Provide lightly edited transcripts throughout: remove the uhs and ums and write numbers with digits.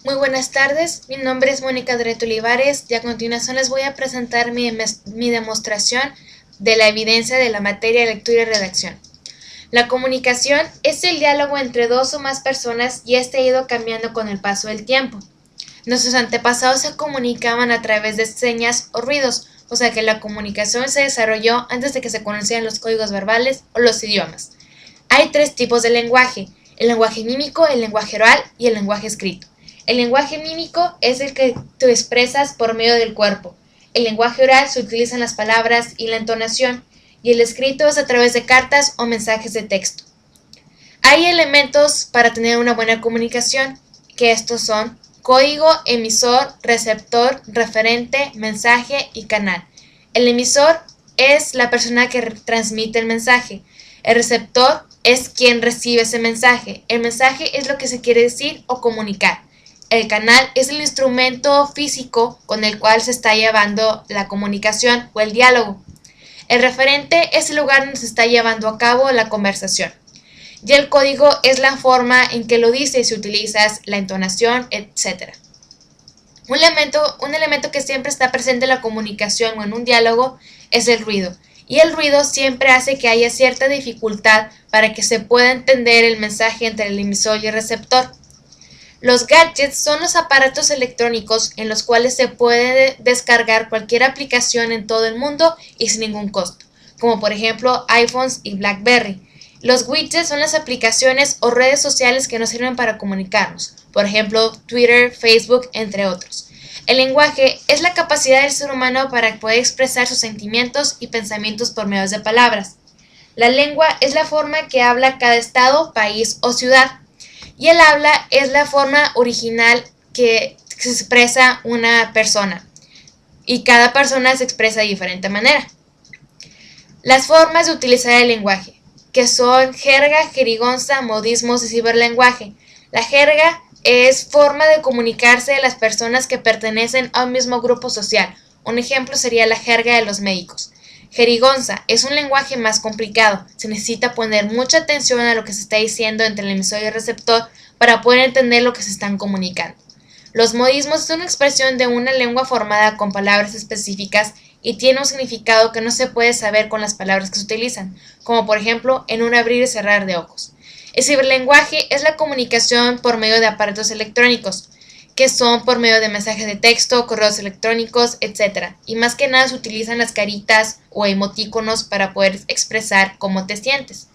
Muy buenas tardes, mi nombre es Mónica Dret Olivares y a continuación les voy a presentar mi demostración de la evidencia de la materia de lectura y redacción. La comunicación es el diálogo entre dos o más personas y este ha ido cambiando con el paso del tiempo. Nuestros antepasados se comunicaban a través de señas o ruidos, o sea que la comunicación se desarrolló antes de que se conocieran los códigos verbales o los idiomas. Hay tres tipos de lenguaje: el lenguaje mímico, el lenguaje oral y el lenguaje escrito. El lenguaje mímico es el que tú expresas por medio del cuerpo. El lenguaje oral se utilizan las palabras y la entonación, y el escrito es a través de cartas o mensajes de texto. Hay elementos para tener una buena comunicación, que estos son código, emisor, receptor, referente, mensaje y canal. El emisor es la persona que transmite el mensaje. El receptor es quien recibe ese mensaje. El mensaje es lo que se quiere decir o comunicar. El canal es el instrumento físico con el cual se está llevando la comunicación o el diálogo. El referente es el lugar donde se está llevando a cabo la conversación. Y el código es la forma en que lo dices, si utilizas la entonación, etc. Un elemento que siempre está presente en la comunicación o en un diálogo es el ruido. Y el ruido siempre hace que haya cierta dificultad para que se pueda entender el mensaje entre el emisor y el receptor. Los gadgets son los aparatos electrónicos en los cuales se puede descargar cualquier aplicación en todo el mundo y sin ningún costo, como por ejemplo iPhones y BlackBerry. Los widgets son las aplicaciones o redes sociales que nos sirven para comunicarnos, por ejemplo Twitter, Facebook, entre otros. El lenguaje es la capacidad del ser humano para poder expresar sus sentimientos y pensamientos por medio de palabras. La lengua es la forma que habla cada estado, país o ciudad. Y el habla es la forma original que se expresa una persona. Y cada persona se expresa de diferente manera. Las formas de utilizar el lenguaje, que son jerga, jerigonza, modismos y ciberlenguaje. La jerga es forma de comunicarse de las personas que pertenecen a un mismo grupo social. Un ejemplo sería la jerga de los médicos. Jerigonza es un lenguaje más complicado. Se necesita poner mucha atención a lo que se está diciendo entre el emisor y el receptor para poder entender lo que se están comunicando. Los modismos son una expresión de una lengua formada con palabras específicas y tiene un significado que no se puede saber con las palabras que se utilizan, como por ejemplo en un abrir y cerrar de ojos. El ciberlenguaje es la comunicación por medio de aparatos electrónicos, que son por medio de mensajes de texto, correos electrónicos, etc. Y más que nada se utilizan las caritas o emotíconos para poder expresar cómo te sientes.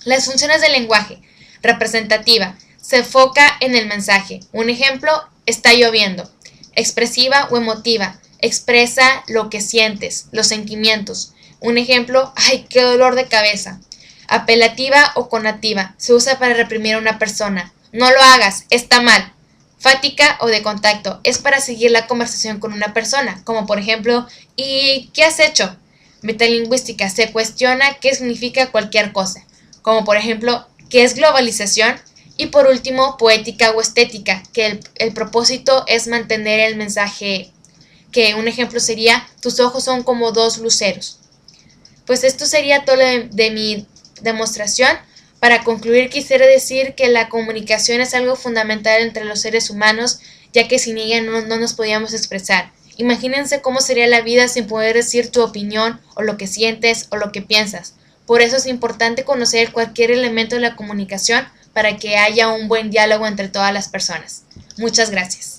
Las funciones del lenguaje. Representativa. Se enfoca en el mensaje. Un ejemplo, está lloviendo. Expresiva o emotiva. Expresa lo que sientes, los sentimientos. Un ejemplo, ¡ay, qué dolor de cabeza! Apelativa o conativa. Se usa para reprimir a una persona. No lo hagas, está mal. Fática o de contacto, es para seguir la conversación con una persona, como por ejemplo, ¿y qué has hecho? Metalingüística, se cuestiona qué significa cualquier cosa, como por ejemplo, ¿qué es globalización? Y por último, poética o estética, que el propósito es mantener el mensaje, que un ejemplo sería, tus ojos son como dos luceros. Pues esto sería todo de mi demostración. Para concluir, quisiera decir que la comunicación es algo fundamental entre los seres humanos, ya que sin ella no nos podíamos expresar. Imagínense cómo sería la vida sin poder decir tu opinión, o lo que sientes, o lo que piensas. Por eso es importante conocer cualquier elemento de la comunicación para que haya un buen diálogo entre todas las personas. Muchas gracias.